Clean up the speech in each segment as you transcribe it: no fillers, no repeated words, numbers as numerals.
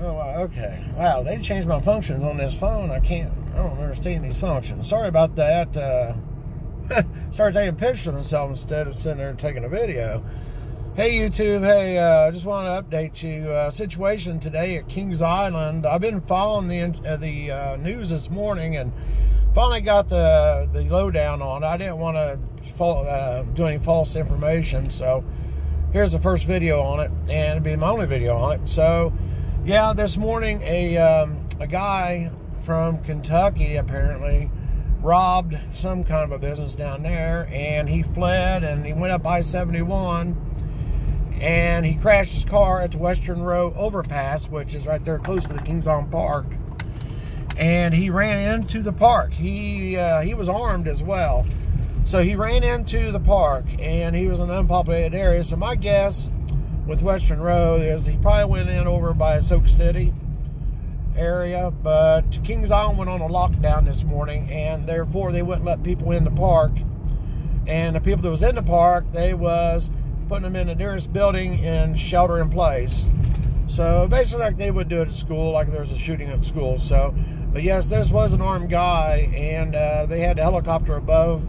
Oh, okay. Wow, they changed my functions on this phone. I don't understand these functions. Sorry about that. Started taking pictures of myself instead of sitting there taking a video. Hey, YouTube. Hey, I just want to update you. Situation today at Kings Island. I've been following the news this morning and finally got the lowdown on it. I didn't want to do any false information, so here's the first video on it, and it'll be my only video on it. So, yeah, this morning a guy from Kentucky apparently robbed some kind of a business down there, and he fled and he went up I-71 and he crashed his car at the Western Row overpass, which is right there close to the Kings Island Park, and he ran into the park. He was armed as well, so he ran into the park, and he was in an unpopulated area. So my guess with Western Row is he probably went in over by Soak City area, but Kings Island went on a lockdown this morning, and therefore they wouldn't let people in the park. And the people that was in the park, they was putting them in the nearest building and shelter in place. So basically like they would do it at school, like if there was a shooting at school. So, but yes, this was an armed guy, and they had the helicopter above,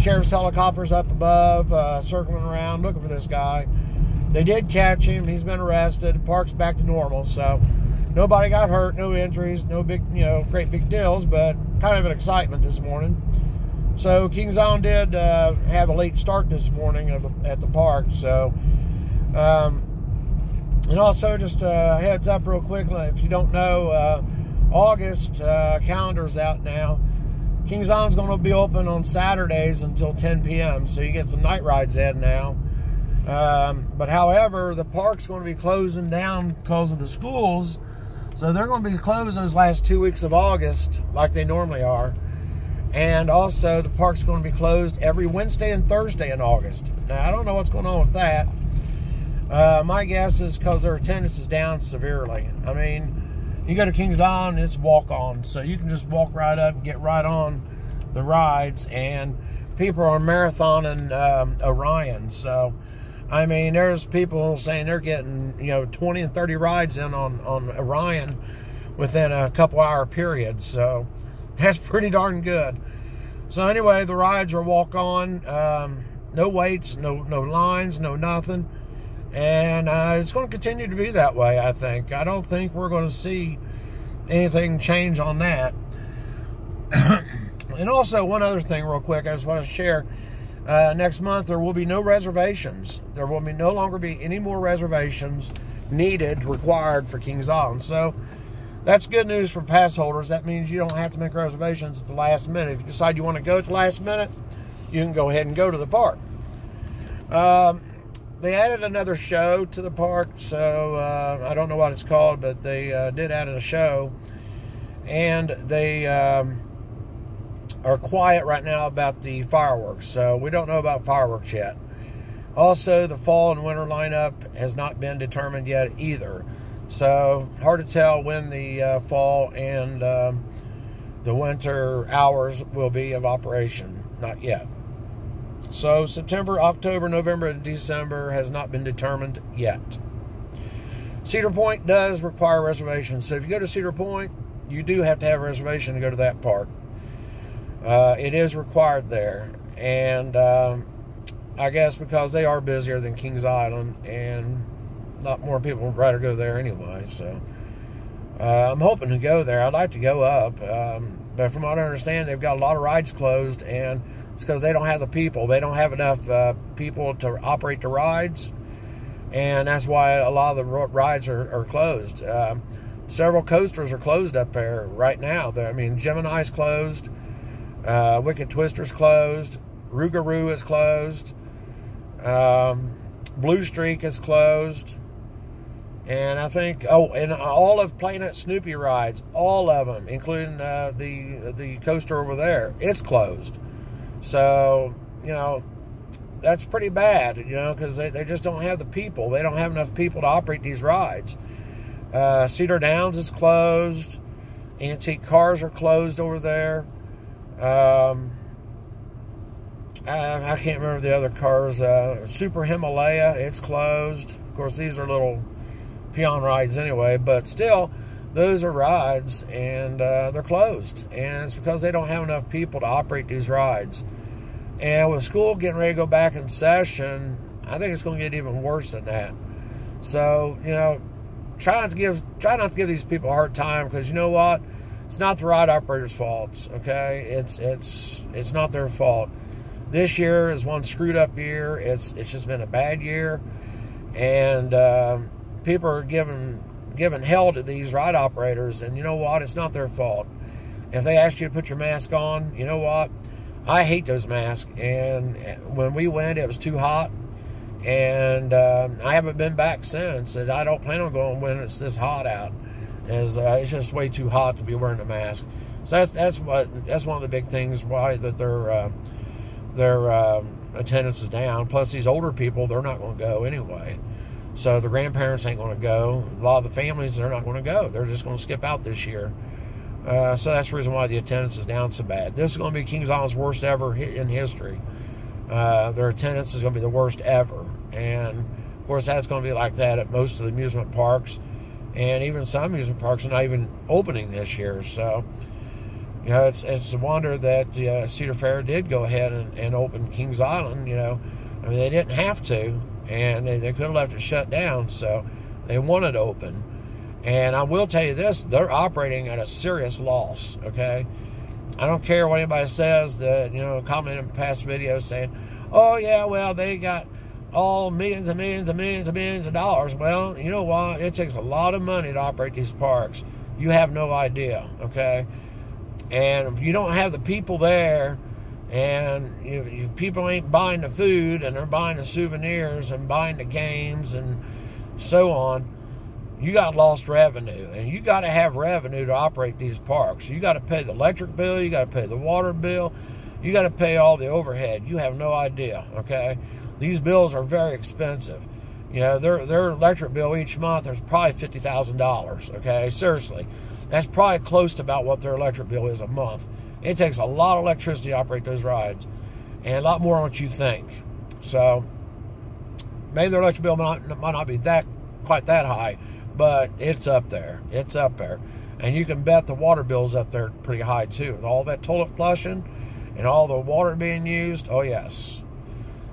sheriff's helicopters up above, circling around looking for this guy. They did catch him. He's been arrested. The park's back to normal, so nobody got hurt, no injuries, no big, great big deals, but kind of an excitement this morning. So Kings Island did have a late start this morning at the park. So, and also just a heads up real quick, if you don't know, August calendar's out now. Kings Island's going to be open on Saturdays until 10 p.m., so you get some night rides in now. But however, the park's going to be closing down because of the schools, so they're going to be closed those last 2 weeks of August like they normally are. And also the park's going to be closed every Wednesday and Thursday in August. Now I don't know what's going on with that. My guess is because their attendance is down severely. I mean, you go to Kings Island, it's walk-on, so you can just walk right up and get right on the rides, and people are marathoning Orion. So I mean, there's people saying they're getting, 20 and 30 rides in on Orion within a couple-hour period. So that's pretty darn good. So anyway, the rides are walk-on, no waits, no lines, no nothing. And it's going to continue to be that way, I think. I don't think we're going to see anything change on that. And also, one other thing real quick I just want to share. Next month, there will be no reservations. There will no longer be any more reservations required for Kings Island. So that's good news for pass holders. That means you don't have to make reservations at the last minute. If you decide you want to go at the last minute, you can go ahead and go to the park. They added another show to the park, so I don't know what it's called, but they did add a show. And they are quiet right now about the fireworks, so we don't know about fireworks yet. Also, the fall and winter lineup has not been determined yet either, so hard to tell when the fall and the winter hours will be of operation. Not yet. So September, October, November, and December has not been determined yet. Cedar Point does require reservations, so if you go to Cedar Point, you do have to have a reservation to go to that park. It is required there, and I guess because they are busier than Kings Island, and a lot more people would rather go there anyway. So I'm hoping to go there. I'd like to go up, but from what I understand, they've got a lot of rides closed, and it's because they don't have the people. They don't have enough people to operate the rides, and that's why a lot of the rides are closed. Several coasters are closed up there right now. I mean, Gemini's closed. Wicked Twister's closed. Rougarou is closed. Blue Streak is closed. And I think, and all of Planet Snoopy rides, all of them, including the coaster over there, it's closed. So, that's pretty bad, because they just don't have the people. They don't have enough people to operate these rides. Cedar Downs is closed. Antique Cars are closed over there. I can't remember the other cars. Super Himalaya, it's closed. Of course, these are little peon rides anyway, but still, those are rides, and they're closed. And it's because they don't have enough people to operate these rides. And with school getting ready to go back in session, I think it's going to get even worse than that. So, you know, try not to give these people a hard time, because you know what? It's not the ride operators' faults, okay? It's not their fault. This year is one screwed up year. It's just been a bad year, and people are giving hell to these ride operators, and you know what? It's not their fault. If they ask you to put your mask on, you know what? I hate those masks, and when we went, it was too hot, and I haven't been back since, and I don't plan on going when it's this hot out. It's just way too hot to be wearing a mask. So that's one of the big things why that their attendance is down. Plus, these older people, they're not going to go anyway. So the grandparents ain't going to go. A lot of the families, they're not going to go. They're just going to skip out this year. So that's the reason why the attendance is down so bad. This is going to be Kings Island's worst ever in history. Their attendance is going to be the worst ever. And, of course, that's going to be like that at most of the amusement parks. And even some amusement parks are not even opening this year. So, you know, it's a wonder that Cedar Fair did go ahead and open Kings Island, you know. I mean, they didn't have to, and they could have left it shut down, so they wanted to open. And I will tell you this, they're operating at a serious loss, okay? I don't care what anybody says that, you know, comment in past videos saying, oh, yeah, well, they got all millions and millions and millions and millions of dollars. Well, you know what? It takes a lot of money to operate these parks. You have no idea, okay? And if you don't have the people there, and people ain't buying the food, and they're buying the souvenirs and buying the games and so on, you got lost revenue. And you got to have revenue to operate these parks. You got to pay the electric bill. You got to pay the water bill. You got to pay all the overhead. You have no idea, okay? These bills are very expensive. You know, their electric bill each month is probably $50,000, okay? Seriously. That's probably close to about what their electric bill is a month. It takes a lot of electricity to operate those rides, and a lot more than what you think. So maybe their electric bill might not be quite that high, but it's up there. It's up there. And you can bet the water bill's up there pretty high too. With all that toilet flushing and all the water being used, oh yes.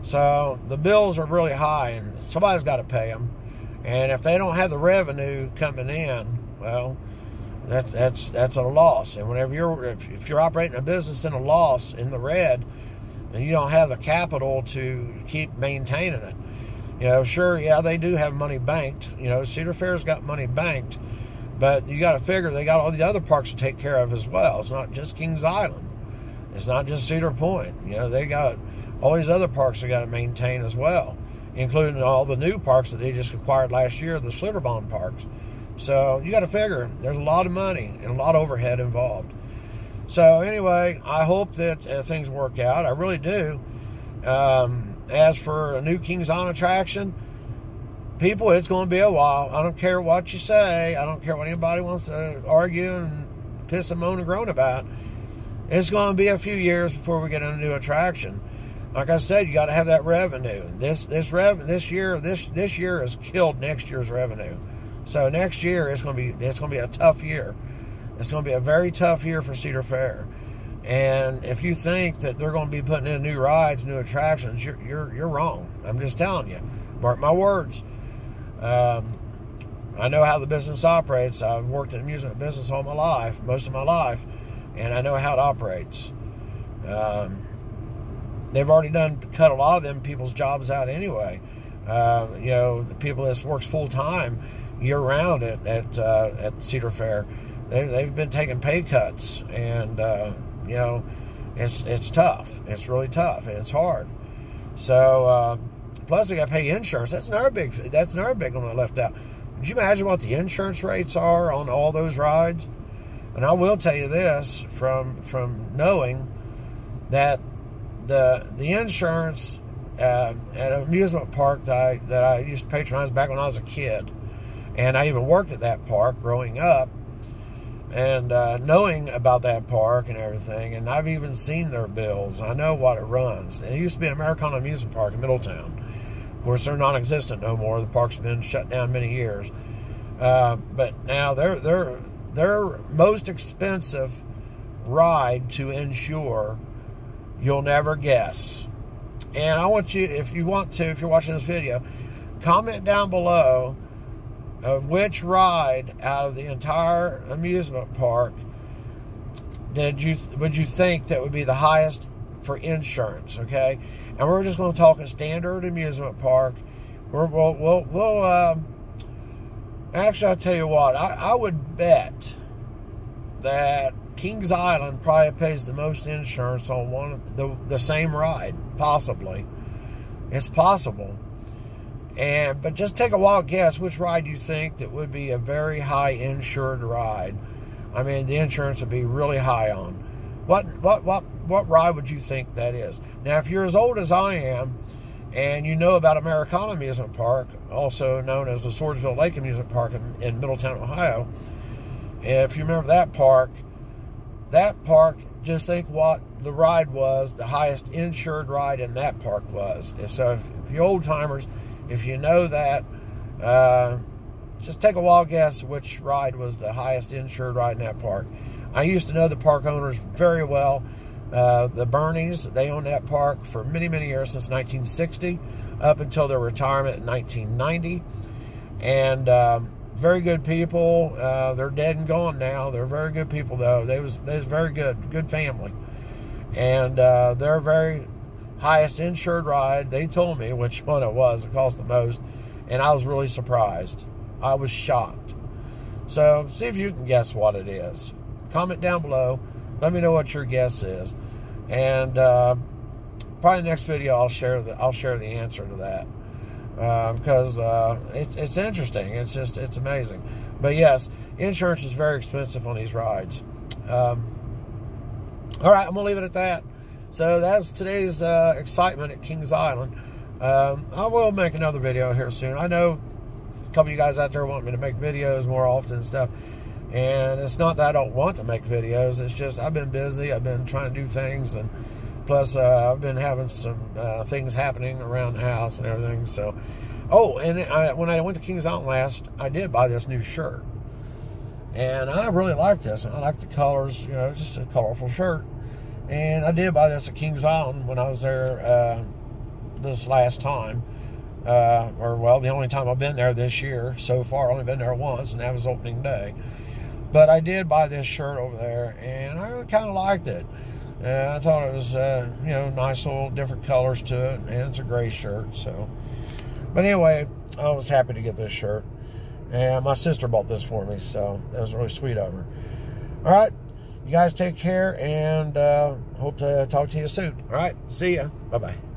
So the bills are really high, and somebody's got to pay them. And if they don't have the revenue coming in, well, that's a loss. And whenever if you're operating a business in a loss, in the red, and you don't have the capital to keep maintaining it, you know, sure, yeah, they do have money banked. You know, Cedar Fair's got money banked, but you got to figure they got all the other parks to take care of as well. It's not just Kings Island. It's not just Cedar Point. You know, they got all these other parks they got to maintain as well, including all the new parks that they just acquired last year, the Schlitterbahn parks. So you got to figure there's a lot of money and a lot of overhead involved. So anyway, I hope that things work out. I really do. As for a new Kings Island attraction, people, it's going to be a while. I don't care what you say. I don't care what anybody wants to argue and piss and moan and groan about. It's going to be a few years before we get a new attraction. Like I said, you got to have that revenue. This year has killed next year's revenue. So next year it's going to be a tough year. It's going to be a very tough year for Cedar Fair. And if you think that they're going to be putting in new rides, new attractions, you're wrong. I'm just telling you. Mark my words. I know how the business operates. I've worked in the amusement business all my life, most of my life, and I know how it operates. They've already cut a lot of them people's jobs out anyway. You know, the people that works full time year-round at Cedar Fair, they've been taking pay cuts, and you know, it's tough. It's really tough, and it's hard. So plus they got to pay insurance. That's another big one I left out. Could you imagine what the insurance rates are on all those rides? And I will tell you this from knowing that the insurance at an amusement park that I used to patronize back when I was a kid. And I even worked at that park growing up, and knowing about that park and everything, and I've even seen their bills. I know what it runs. It used to be an Americana amusement park in Middletown. Of course, they're non-existent no more. The park's been shut down many years. But now their most expensive ride to insure, you'll never guess. And I want you, if you're watching this video, comment down below of which ride out of the entire amusement park would you think that would be the highest for insurance, okay? And we're just going to talk a standard amusement park. Actually, I'll tell you what, I would bet that Kings Island probably pays the most insurance on the same ride, possibly. It's possible. But just take a wild guess which ride you think that would be a very high insured ride. I mean, the insurance would be really high on. What ride would you think that is? Now, if you're as old as I am, and you know about Americana Amusement Park, also known as the Swordsville Lake Amusement Park in Middletown, Ohio, if you remember that park, just think what the ride was, the highest insured ride in that park was. So if you old timers, if you know that, just take a wild guess which ride was the highest insured ride in that park. I used to know the park owners very well. The Bernies, they owned that park for many, many years, since 1960, up until their retirement in 1990. And very good people. They're dead and gone now. They're very good people, though. They was very good family. And their very highest insured ride, they told me which one it was. It cost the most, and I was really surprised. I was shocked. So see if you can guess what it is. Comment down below. Let me know what your guess is, and probably the next video I'll share the answer to that, because it's interesting. It's amazing. But yes, insurance is very expensive on these rides. All right, I'm gonna leave it at that. So that's today's excitement at Kings Island. I will make another video here soon. I know a couple of you guys out there want me to make videos more often and stuff. And it's not that I don't want to make videos. It's just I've been busy. I've been trying to do things. And plus, I've been having some things happening around the house and everything. So, oh, and when I went to Kings Island last, I did buy this new shirt. And I really like this. I like the colors. You know, just a colorful shirt. And I did buy this at Kings Island when I was there this last time. Well, the only time I've been there this year so far. I've only been there once, and that was opening day. But I did buy this shirt over there, and I kind of liked it. I thought it was, you know, nice little different colors to it, and it's a gray shirt. So, but anyway, I was happy to get this shirt, and my sister bought this for me, so that was really sweet of her. All right, you guys take care, and hope to talk to you soon. All right, see ya. Bye-bye.